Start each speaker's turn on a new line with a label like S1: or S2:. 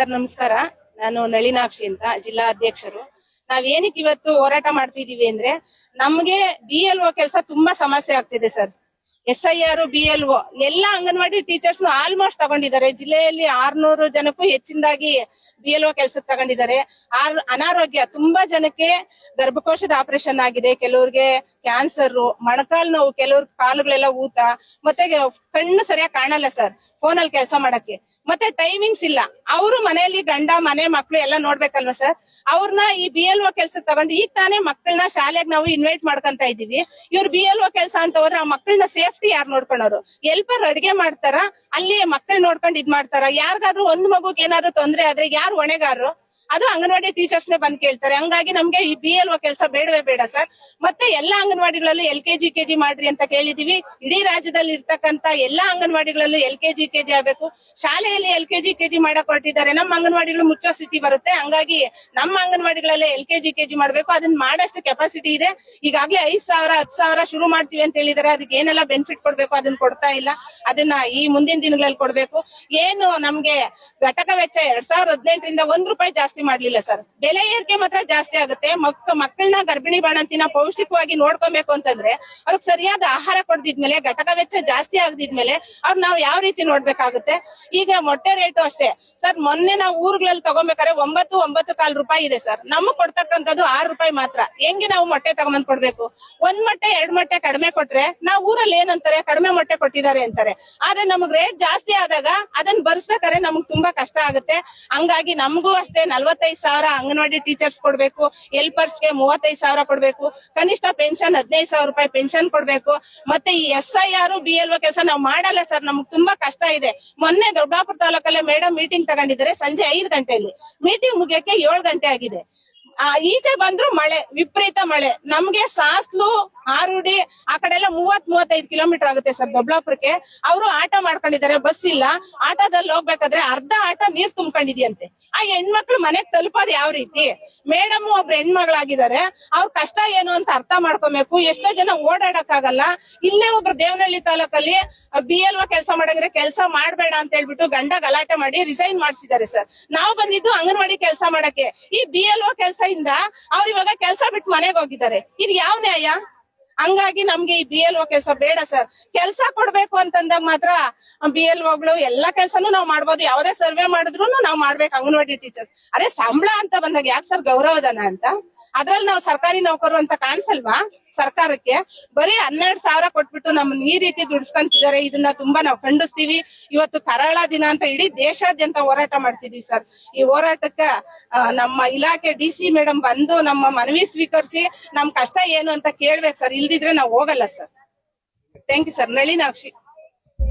S1: Sir ನಮಸ್ಕಾರ. ನಾನು ನಳಿನಾಕ್ಷಿ ಅಂತ, ಜಿಲ್ಲಾ ಅಧ್ಯಕ್ಷರು. ನಾವೇನಕ್ಕೆ ಇವತ್ತು ಹೋರಾಟ ಮಾಡ್ತಿದೀವಿ ಅಂದ್ರೆ, ನಮ್ಗೆ BLO ಕೆಲಸ ತುಂಬಾ ಸಮಸ್ಯೆ ಆಗ್ತಿದೆ ಸರ್. SIR, BLO ಎಲ್ಲಾ ಅಂಗನವಾಡಿ ಟೀಚರ್ಸ್ ಆಲ್ಮೋಸ್ಟ್ ತಗೊಂಡಿದ್ದಾರೆ. ಜಿಲ್ಲೆಯಲ್ಲಿ 600 ಜನಕ್ಕೂ ಹೆಚ್ಚಿನದಾಗಿ BLO ಕೆಲಸಕ್ಕೆ ತಗೊಂಡಿದ್ದಾರೆ. ಅನಾರೋಗ್ಯ ತುಂಬಾ ಜನಕ್ಕೆ ಗರ್ಭಕೋಶದ ಆಪರೇಷನ್ ಆಗಿದೆ, ಕೆಲವ್ರಿಗೆ ಕ್ಯಾನ್ಸರ್, ಮೊಣಕಾಲು ನೋವು, ಕೆಲವ್ರ ಕಾಲುಗಳೆಲ್ಲ ಊತ, ಮತ್ತೆ ಕಣ್ಣು ಸರಿಯಾಗಿ ಕಾಣಲ್ಲ ಸರ್ ಫೋನಲ್ಲಿ ಕೆಲಸ ಮಾಡಕ್ಕೆ. ಮತ್ತೆ ಟೈಮಿಂಗ್ಸ್ ಇಲ್ಲ. ಅವರು ಮನೆಯಲ್ಲಿ ಗಂಡ ಮನೆ ಮಕ್ಳು ಎಲ್ಲ ನೋಡ್ಬೇಕಲ್ವಾ ಸರ್. ಅವ್ರನ್ನ ಈ BLO ಕೆಲ್ಸಕ್ಕೆ ತಗೊಂಡು ಈಗ ತಾನೇ ಮಕ್ಕಳನ್ನ ಶಾಲೆಗೆ ನಾವು ಇನ್ವೈಟ್ ಮಾಡ್ಕೊಂತ ಇದೀವಿ. ಇವ್ರು BLO ಕೆಲಸ ಅಂತ ಹೋದ್ರೆ ಆ ಮಕ್ಕಳನ್ನ ಸೇಫ್ಟಿ ಯಾರು ನೋಡ್ಕೊಂಡವ್ರು? ಎಲ್ಪರ್ ಅಡ್ಗೆ ಮಾಡ್ತಾರ, ಅಲ್ಲಿ ಮಕ್ಕಳು ನೋಡ್ಕೊಂಡು ಇದ್ ಮಾಡ್ತಾರ. ಯಾರಿಗಾದ್ರೂ ಒಂದ್ ಮಗುಗ್ ಏನಾದ್ರು ತೊಂದ್ರೆ ಆದ್ರೆ ಯಾರು ಹೊಣೆಗಾರರು? ಅದು ಅಂಗನವಾಡಿ ಟೀಚರ್ಸ್ ನೇ ಬಂದ್ ಕೇಳ್ತಾರೆ. ಹಂಗಾಗಿ ನಮ್ಗೆ ಈ BLO ಕೆಲಸ ಬೇಡವೇ ಬೇಡ ಸರ್. ಮತ್ತೆ ಎಲ್ಲಾ ಅಂಗನವಾಡಿಗಳಲ್ಲಿ LKG UKG ಮಾಡ್ರಿ ಅಂತ ಕೇಳಿದೀವಿ. ಇಡೀ ರಾಜ್ಯದಲ್ಲಿ ಇರ್ತಕ್ಕಂತ ಎಲ್ಲಾ ಅಂಗನವಾಡಿಗಳಲ್ಲೂ LKG UKG ಆಗ್ಬೇಕು. ಶಾಲೆಯಲ್ಲಿ LKG UKG ಮಾಡಕ್ ಹೊರಟಿದ್ದಾರೆ. ನಮ್ಮ ಅಂಗನವಾಡಿಗಳು ಮುಚ್ಚೋ ಸ್ಥಿತಿ ಬರುತ್ತೆ. ಹಂಗಾಗಿ ನಮ್ಮ ಅಂಗನವಾಡಿಗಳಲ್ಲಿ LKG UKG ಮಾಡ್ಬೇಕು. ಅದನ್ನ ಮಾಡಷ್ಟು ಕೆಪಾಸಿಟಿ ಇದೆ. ಈಗಾಗ್ಲೇ 5,000 10,000 ಶುರು ಮಾಡ್ತೀವಿ ಅಂತ ಹೇಳಿದಾರೆ. ಅದಕ್ಕೆ ಏನೆಲ್ಲ ಬೆನಿಫಿಟ್ ಕೊಡ್ಬೇಕು ಅದನ್ನ ಕೊಡ್ತಾ ಇಲ್ಲ. ಅದನ್ನ ಈ ಮುಂದಿನ ದಿನಗಳಲ್ಲಿ ಕೊಡ್ಬೇಕು. ಏನು ನಮ್ಗೆ ಘಟಕ ವೆಚ್ಚ 2018ರಿಂದ ₹1 ಜಾಸ್ತಿ ಮಾಡ್ಲಿಲ್ಲ ಸರ್. ಬೆಲೆ ಏರಿಕೆ ಮಾತ್ರ ಜಾಸ್ತಿ ಆಗುತ್ತೆ. ಮಕ್ಕಳನ್ನ ಗರ್ಭಿಣಿ ಬಾಣಂತಿನ ಪೌಷ್ಟಿಕವಾಗಿ ನೋಡ್ಕೊಬೇಕು ಅಂತಂದ್ರೆ ಅವ್ರಿಗೆ ಸರಿಯಾದ ಆಹಾರ ಕೊಡ್ದಿದ್ಮೇಲೆ, ಘಟಕ ವೆಚ್ಚ ಜಾಸ್ತಿ ಆಗದಿದ್ಮೇಲೆ ಅವ್ರು ನಾವ್ ಯಾವ ರೀತಿ ನೋಡ್ಬೇಕಾಗುತ್ತೆ? ಈಗ ಮೊಟ್ಟೆ ರೇಟು ಅಷ್ಟೇ ಸರ್. ಮೊನ್ನೆ ನಾವು ಊರುಗಳಲ್ಲಿ ತಗೋಬೇಕಾದ್ರೆ 9-9.25 ಇದೆ ಸರ್. ನಮಗ್ ಕೊಡ್ತಕ್ಕಂಥದ್ದು ₹6 ಮಾತ್ರ. ಹೆಂಗೆ ನಾವು ಮೊಟ್ಟೆ ತಗೊಂಬಂದ್ ಕೊಡ್ಬೇಕು? 1 ಮೊಟ್ಟೆ 2 ಮೊಟ್ಟೆ ಕಡಿಮೆ ಕೊಟ್ರೆ ನಾವು ಊರಲ್ಲಿ ಏನಂತಾರೆ, ಕಡಿಮೆ ಮೊಟ್ಟೆ ಕೊಟ್ಟಿದ್ದಾರೆ ಅಂತಾರೆ. ಆದ್ರೆ ನಮಗ್ ರೇಟ್ ಜಾಸ್ತಿ ಆದಾಗ ಅದನ್ನ ಬರ್ಸ್ಬೇಕಾದ್ರೆ ನಮಗ್ ತುಂಬಾ ಕಷ್ಟ ಆಗುತ್ತೆ. ಹಂಗಾಗಿ ನಮಗೂ ಅಷ್ಟೇ 45,000 ಅಂಗನವಾಡಿ ಟೀಚರ್ಸ್ ಕೊಡ್ಬೇಕು. ಹೆಲ್ಪರ್ಸ್ಗೆ 35,000 ಕೊಡ್ಬೇಕು. ಕನಿಷ್ಠ ಪೆನ್ಷನ್ ₹15,000 ಪೆನ್ಷನ್ ಕೊಡ್ಬೇಕು. ಮತ್ತೆ ಈ SIR BLO ಕೆಲಸ ನಾವು ಮಾಡಲ್ಲ ಸರ್. ನಮ್ಗೆ ತುಂಬಾ ಕಷ್ಟ ಇದೆ. ಮೊನ್ನೆ ದೊಡ್ಡಾಪುರ ತಾಲೂಕಲ್ಲೇ ಮೇಡಮ್ ಮೀಟಿಂಗ್ ತಗೊಂಡಿದ್ದಾರೆ. ಸಂಜೆ 5 ಗಂಟೆಯಲ್ಲಿ ಮೀಟಿಂಗ್ ಮುಗಿಯಕ್ಕೆ 7 ಗಂಟೆ ಆಗಿದೆ. ಈಚೆ ಬಂದ್ರು ಮಳೆ, ವಿಪರೀತ ಮಳೆ. ನಮ್ಗೆ ಸಾಸ್ಲು, ಆರುಡಿ ಆ ಕಡೆ ಎಲ್ಲ 30-35 ಕಿಲೋಮೀಟರ್ ಆಗುತ್ತೆ ಸರ್ ದೊಡ್ಡಾಪುರಕ್ಕೆ. ಅವರು ಆಟ ಮಾಡ್ಕೊಂಡಿದ್ದಾರೆ, ಬಸ್ ಇಲ್ಲ. ಆಟೋದಲ್ಲಿ ಹೋಗ್ಬೇಕಾದ್ರೆ ಅರ್ಧ ಆಟ ನೀರ್ ತುಂಬ್ಕೊಂಡಿದ್ಯಂತೆ. ಆ ಹೆಣ್ಮಕ್ಳು ಮನೆಗ್ ತಲುಪೋದು ಯಾವ ರೀತಿ? ಮೇಡಮ್ ಒಬ್ರು ಹೆಣ್ಮಗಳಾಗಿದ್ದಾರೆ. ಅವ್ರ ಕಷ್ಟ ಏನು ಅಂತ ಅರ್ಥ ಮಾಡ್ಕೊಬೇಕು. ಎಷ್ಟೋ ಜನ ಓಡಾಡಕ್ ಆಗಲ್ಲ. ಇಲ್ಲೇ ಒಬ್ರು ದೇವನಹಳ್ಳಿ ತಾಲೂಕಲ್ಲಿ BLO ಕೆಲಸ ಮಾಡಿದ್ರೆ ಕೆಲಸ ಮಾಡ್ಬೇಡ ಅಂತ ಹೇಳ್ಬಿಟ್ಟು ಗಂಡ ಗಲಾಟೆ ಮಾಡಿ ರಿಸೈನ್ ಮಾಡ್ಸಿದ್ದಾರೆ ಸರ್. ನಾವು ಬಂದಿದ್ದು ಅಂಗನವಾಡಿ ಕೆಲಸ ಮಾಡಕ್ಕೆ. ಈ BLO ಕೆಲಸ ಇಂದ ಅವ್ರು ಇವಾಗ ಕೆಲಸ ಬಿಟ್ಟು ಮನೆಗೆ ಹೋಗಿದ್ದಾರೆ. ಇದು ಯಾವ ನ್ಯಾಯ? ಹಂಗಾಗಿ ನಮ್ಗೆ ಈ BLO ಕೆಲಸ ಬೇಡ ಸರ್. ಕೆಲಸ ಕೊಡ್ಬೇಕು ಅಂತಂದಾಗ ಮಾತ್ರ BLOಗಳು ಎಲ್ಲಾ ಕೆಲಸನೂ ನಾವ್ ಮಾಡ್ಬೋದು. ಯಾವ್ದೇ ಸರ್ವೆ ಮಾಡಿದ್ರು ನಾವ್ ಮಾಡ್ಬೇಕು ಅಂಗನವಾಡಿ ಟೀಚರ್ಸ್. ಅದೇ ಸಂಬಳ ಅಂತ ಬಂದಾಗ ಯಾಕೆ ಸರ್ ಗೌರವಧನ ಅಂತ? ಅದ್ರಲ್ಲಿ ನಾವು ಸರ್ಕಾರಿ ನೌಕರರು ಅಂತ ಕಾಣಿಸಲ್ವಾ ಸರ್ಕಾರಕ್ಕೆ? ಬರೀ 12,000 ಕೊಟ್ಬಿಟ್ಟು ನಮ್ಮನ್ನ ಈ ರೀತಿ ದುಡಿಸ್ಕೊಂತಿದ್ದಾರೆ. ಇದನ್ನ ತುಂಬಾ ನಾವು ಖಂಡಿಸ್ತೀವಿ. ಇವತ್ತು ಕರಾಳ ದಿನ ಅಂತ ಇಡೀ ದೇಶಾದ್ಯಂತ ಹೋರಾಟ ಮಾಡ್ತಿದೀವಿ ಸರ್. ಈ ಹೋರಾಟಕ್ಕ ನಮ್ಮ ಇಲಾಖೆ DC ಮೇಡಮ್ ಬಂದು ನಮ್ಮ ಮನವಿ ಸ್ವೀಕರಿಸಿ ನಮ್ ಕಷ್ಟ ಏನು ಅಂತ ಕೇಳ್ಬೇಕು ಸರ್. ಇಲ್ದಿದ್ರೆ ನಾವು ಹೋಗಲ್ಲ sir. Thank you sir. Nalinakshi.